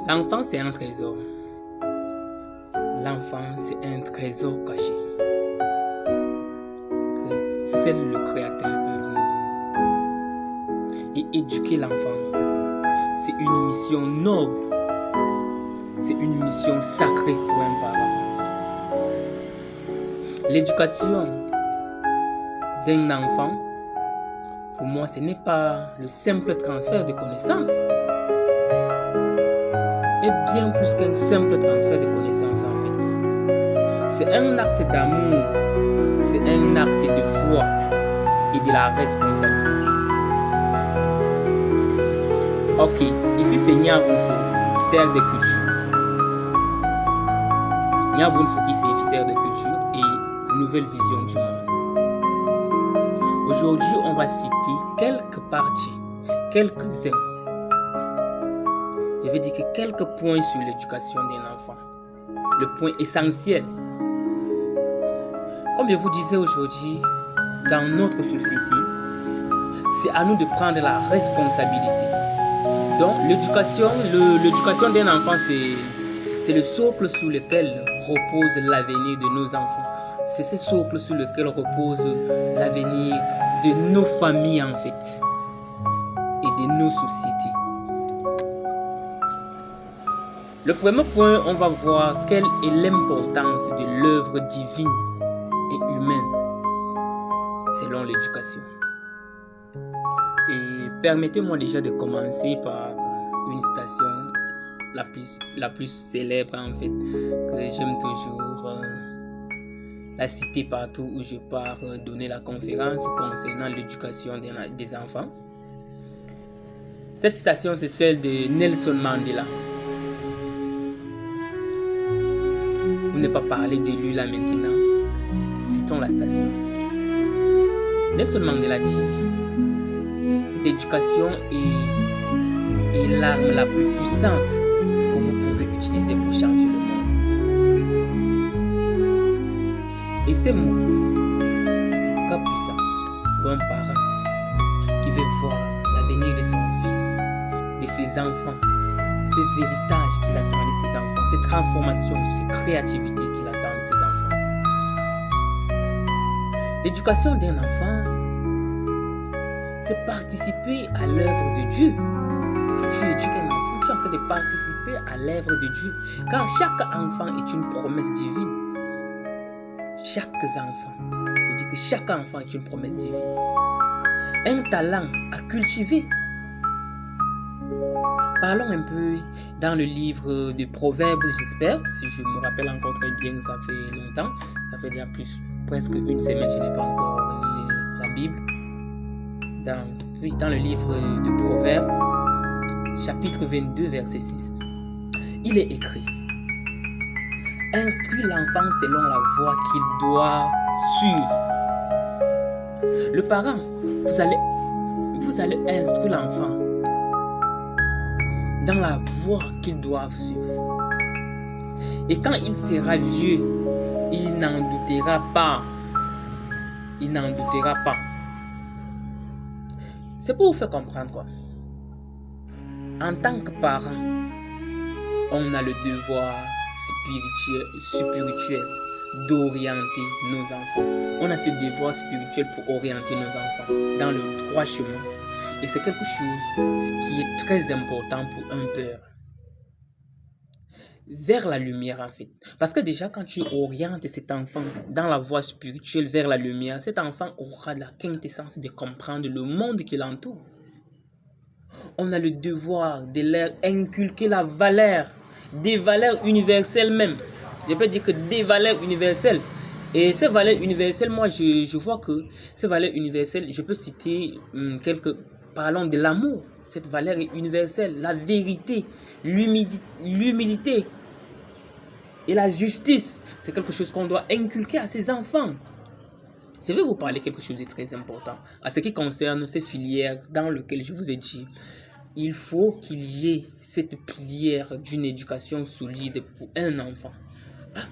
L'enfant, c'est un trésor. L'enfant, c'est un trésor caché que seul le Créateur peut nous donner. Et éduquer l'enfant, c'est une mission noble. C'est une mission sacrée pour un parent. L'éducation d'un enfant, pour moi, ce n'est pas le simple transfert de connaissances. Et bien plus qu'un simple transfert de connaissances en fait. C'est un acte d'amour, c'est un acte de foi et de la responsabilité. Ok, ici c'est Niavunfo, terre de culture. Niavunfo qui signifie terre de culture et nouvelle vision du monde. Aujourd'hui, on va citer quelques parties, quelques-uns. Je vais dire que quelques points sur l'éducation d'un enfant. Le point essentiel. Comme je vous disais aujourd'hui, dans notre société, c'est à nous de prendre la responsabilité. Donc, l'éducation d'un enfant, c'est le socle sur lequel repose l'avenir de nos enfants. C'est ce socle sur lequel repose l'avenir de nos familles, en fait, et de nos sociétés. Le premier point, on va voir quelle est l'importance de l'œuvre divine et humaine selon l'éducation. Et permettez-moi déjà de commencer par une citation la plus célèbre en fait, que j'aime toujours la citer partout où je pars donner la conférence concernant l'éducation des enfants. Cette citation, c'est celle de Nelson Mandela. Pour ne pas parler de lui là maintenant, citons la citation. Nelson Mandela dit: l'éducation est l'arme la plus puissante que vous pouvez utiliser pour changer le monde. Et ces mots, en tout cas puissants, pour un parent qui veut voir l'avenir de son fils, de ses enfants, ces héritages qu'il attend de ses enfants, ces transformations, ces créativités qu'il attend de ses enfants. L'éducation d'un enfant, c'est participer à l'œuvre de Dieu. Quand tu éduques un enfant, tu es en train de participer à l'œuvre de Dieu. Car chaque enfant est une promesse divine. Chaque enfant, je dis que chaque enfant est une promesse divine. Un talent à cultiver. Parlons un peu dans le livre des Proverbes, j'espère, si je me rappelle encore très bien, ça fait longtemps, ça fait déjà presque une semaine, je n'ai pas encore lu la Bible. Dans le livre de Proverbes, chapitre 22, verset 6, il est écrit: instruis l'enfant selon la voie qu'il doit suivre. Le parent, vous allez instruire l'enfant dans la voie qu'ils doivent suivre. Et quand il sera vieux, il n'en doutera pas. Il n'en doutera pas. C'est pour vous faire comprendre quoi. En tant que parent, on a le devoir spirituel d'orienter nos enfants. On a ce devoir spirituel pour orienter nos enfants dans le droit chemin. Et c'est quelque chose qui est très important pour un père. Vers la lumière en fait. Parce que déjà quand tu orientes cet enfant dans la voie spirituelle vers la lumière, cet enfant aura la quintessence de comprendre le monde qui l'entoure. On a le devoir de leur inculquer la valeur, des valeurs universelles même. Je peux dire que des valeurs universelles. Et ces valeurs universelles, moi je vois que ces valeurs universelles, je peux citer quelques. Parlons de l'amour. Cette valeur est universelle. La vérité, l'humilité et la justice. C'est quelque chose qu'on doit inculquer à ses enfants. Je vais vous parler de quelque chose de très important. À ce qui concerne ces filières dans lesquelles je vous ai dit, il faut qu'il y ait cette pilière d'une éducation solide pour un enfant.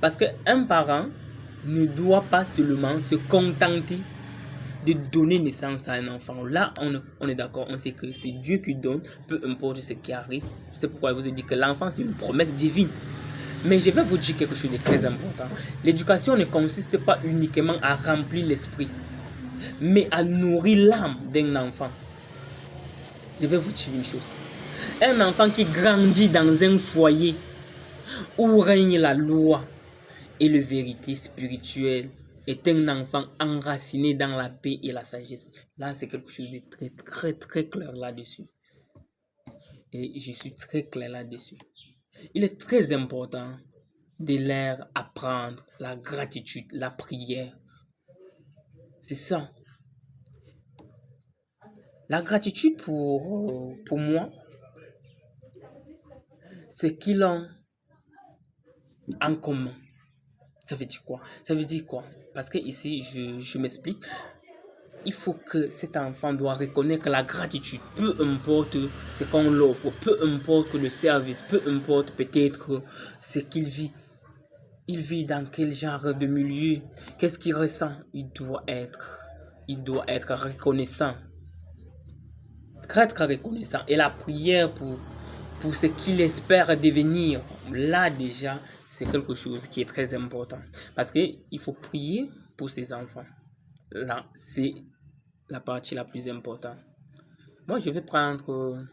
Parce qu'un parent ne doit pas seulement se contenter de donner naissance à un enfant. Là, on est d'accord, on sait que c'est Dieu qui donne, peu importe ce qui arrive. C'est pourquoi je vous ai dit que l'enfant, c'est une promesse divine. Mais je vais vous dire quelque chose de très important. L'éducation ne consiste pas uniquement à remplir l'esprit, mais à nourrir l'âme d'un enfant. Je vais vous dire une chose. Un enfant qui grandit dans un foyer où règne la loi et la vérité spirituelle est un enfant enraciné dans la paix et la sagesse. Là, c'est quelque chose de très, très, très clair là-dessus. Et je suis très clair là-dessus. Il est très important de leur apprendre la gratitude, la prière. C'est ça. La gratitude pour moi, c'est qu'ils ont en commun. Ça veut dire quoi? Ça veut dire quoi? Parce que ici, je m'explique. Il faut que cet enfant doit reconnaître la gratitude, peu importe ce qu'on l'offre, peu importe le service, peu importe peut-être ce qu'il vit. Il vit dans quel genre de milieu? Qu'est-ce qu'il ressent? Il doit être reconnaissant. Très très reconnaissant. Et la prière pour ce qu'il espère devenir, là déjà, c'est quelque chose qui est très important. Parce qu'il faut prier pour ses enfants. Là, c'est la partie la plus importante. Moi, je vais prendre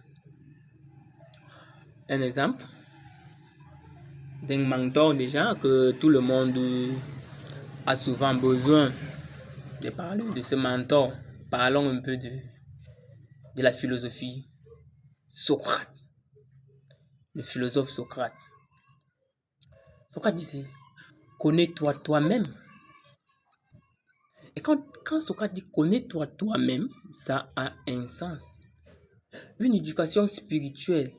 un exemple d'un mentor déjà que tout le monde a souvent besoin de parler de ce mentor. Parlons un peu de la philosophie Socrate, le philosophe Socrate. Socrate disait, connais-toi toi-même. Et quand Socrate dit connais-toi toi-même, ça a un sens. Une éducation spirituelle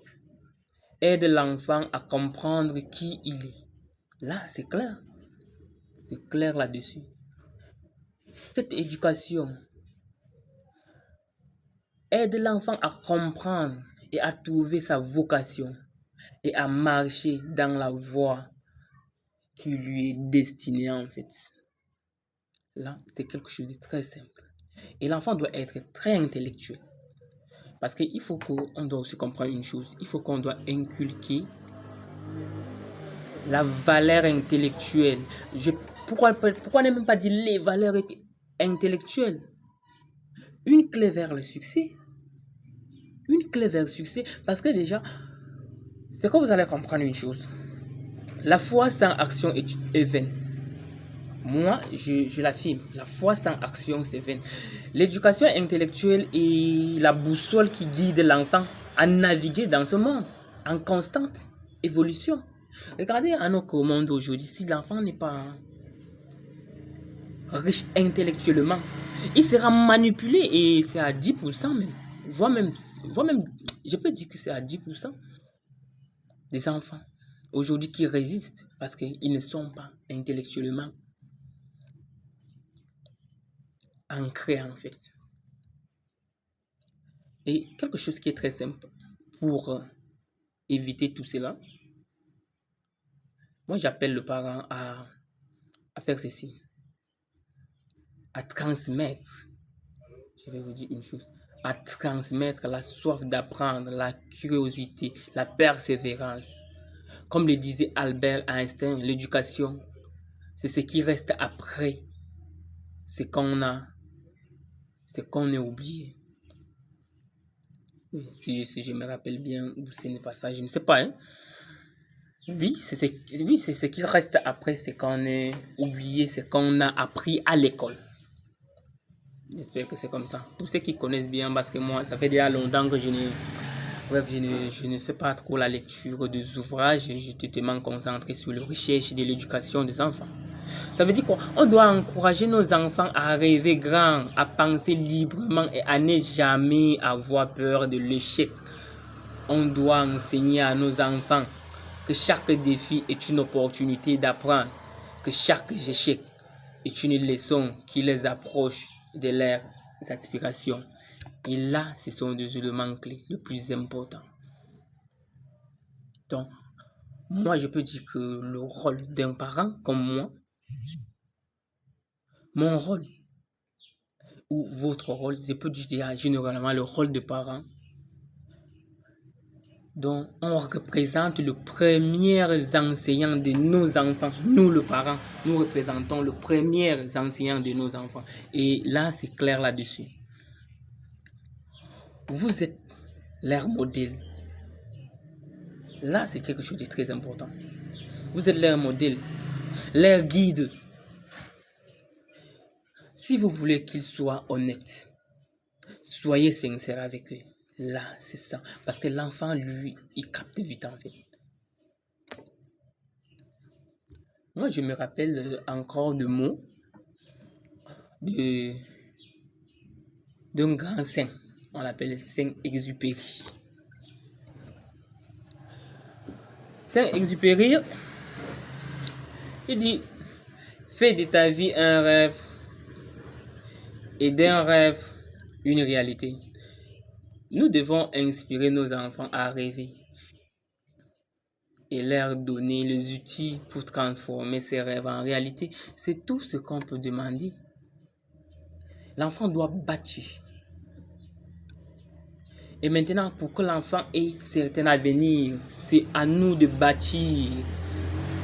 aide l'enfant à comprendre qui il est. Là, c'est clair. C'est clair là-dessus. Cette éducation aide l'enfant à comprendre et à trouver sa vocation et à marcher dans la voie qui lui est destinée en fait. Là, c'est quelque chose de très simple. Et l'enfant doit être très intellectuel. Parce qu'il faut qu'on doit aussi comprendre une chose. Il faut qu'on doit inculquer la valeur intellectuelle. Pourquoi ne même pas dire les valeurs intellectuelles? Une clé vers le succès. Une clé vers le succès. Parce que déjà, c'est que vous allez comprendre une chose. La foi sans action est vaine. Moi, je l'affirme. La foi sans action, c'est vaine. L'éducation intellectuelle est la boussole qui guide l'enfant à naviguer dans ce monde en constante évolution. Regardez à notre monde aujourd'hui, si l'enfant n'est pas riche intellectuellement, il sera manipulé et c'est à 10% même. Voire même, je peux dire que c'est à 10% des enfants aujourd'hui qui résistent parce qu'ils ne sont pas intellectuellement ancrés en fait. Et quelque chose qui est très simple pour éviter tout cela, moi j'appelle le parent à faire ceci, à transmettre, je vais vous dire une chose, à transmettre la soif d'apprendre, la curiosité, la persévérance. Comme le disait Albert Einstein, l'éducation, c'est ce qui reste après ce qu'on a, ce qu'on a oublié. Oui, si je me rappelle bien, ou ce n'est pas ça, je ne sais pas. Hein. Oui, c'est ce qui reste après ce qu'on a oublié, ce qu'on a appris à l'école. J'espère que c'est comme ça. Pour ceux qui connaissent bien, parce que moi, ça fait déjà longtemps que je ne fais pas trop la lecture des ouvrages. Je suis totalement concentré sur la recherche de l'éducation des enfants. Ça veut dire qu'on doit encourager nos enfants à rêver grand, à penser librement et à ne jamais avoir peur de l'échec. On doit enseigner à nos enfants que chaque défi est une opportunité d'apprendre, que chaque échec est une leçon qui les approche de leurs aspirations. Et là, ce sont des éléments clés les plus importants. Donc, moi, je peux dire que le rôle d'un parent comme moi, mon rôle ou votre rôle, je peux dire généralement le rôle de parent, dont on représente le premier enseignant de nos enfants. Nous, le parent, nous représentons le premier enseignant de nos enfants. Et là, c'est clair là-dessus. Vous êtes leur modèle. Là, c'est quelque chose de très important. Vous êtes leur modèle, leur guide. Si vous voulez qu'ils soient honnêtes, soyez sincères avec eux. Là, c'est ça. Parce que l'enfant, lui, il capte vite en fait. Moi, je me rappelle encore de mots d'un grand saint. On l'appelle Saint-Exupéry. Saint-Exupéry, il dit, fais de ta vie un rêve et d'un rêve une réalité. Nous devons inspirer nos enfants à rêver et leur donner les outils pour transformer ces rêves en réalité. C'est tout ce qu'on peut demander. L'enfant doit bâtir. Et maintenant, pour que l'enfant ait certain avenir, c'est à nous de bâtir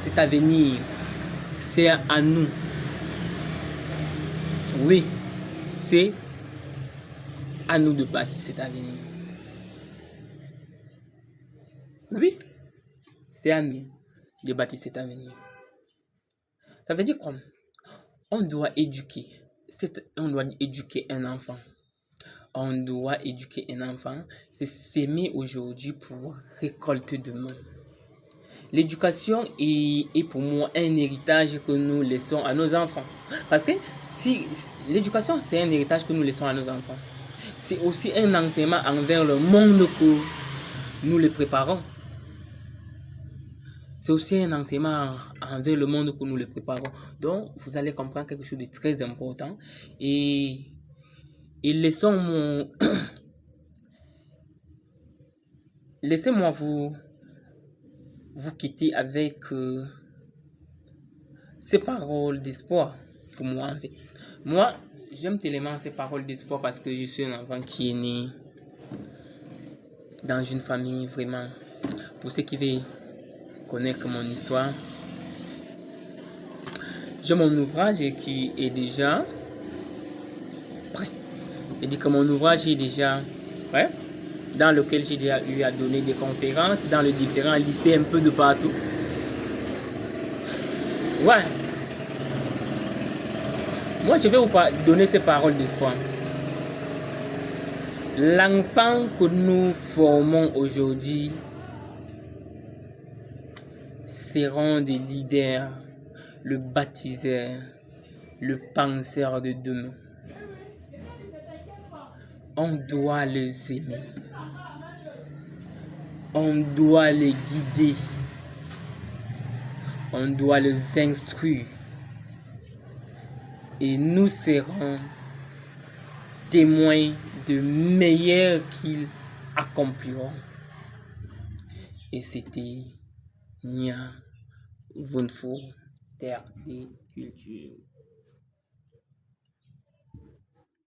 cet avenir. C'est à nous. Oui, c'est à nous de bâtir cet avenir. Oui, c'est à nous de bâtir cet avenir. Ça veut dire quoi? On doit éduquer un enfant. On doit éduquer un enfant. C'est s'aimer aujourd'hui pour récolter demain. L'éducation est pour moi un héritage que nous laissons à nos enfants. Parce que si l'éducation, c'est un héritage que nous laissons à nos enfants. C'est aussi un enseignement envers le monde que nous les préparons. C'est aussi un enseignement envers le monde que nous les préparons. Donc, vous allez comprendre quelque chose de très important. Et laissez-moi vous quitter avec ces paroles d'espoir pour moi en fait. Moi, j'aime tellement ces paroles d'espoir parce que je suis un enfant qui est né dans une famille vraiment. Pour ceux qui veulent connaître mon histoire, j'ai mon ouvrage qui est déjà prêt. Je dis que mon ouvrage est déjà prêt, dans lequel j'ai déjà eu à donner des conférences dans les différents lycées un peu de partout. Ouais. Moi, je vais vous donner ces paroles d'espoir. L'enfant que nous formons aujourd'hui seront des leaders, le baptiseur, le penseur de demain. On doit les aimer. On doit les guider. On doit les instruire. Et nous serons témoins de meilleurs qu'ils accompliront. Et c'était Nia Vunfo, Terre des Cultures.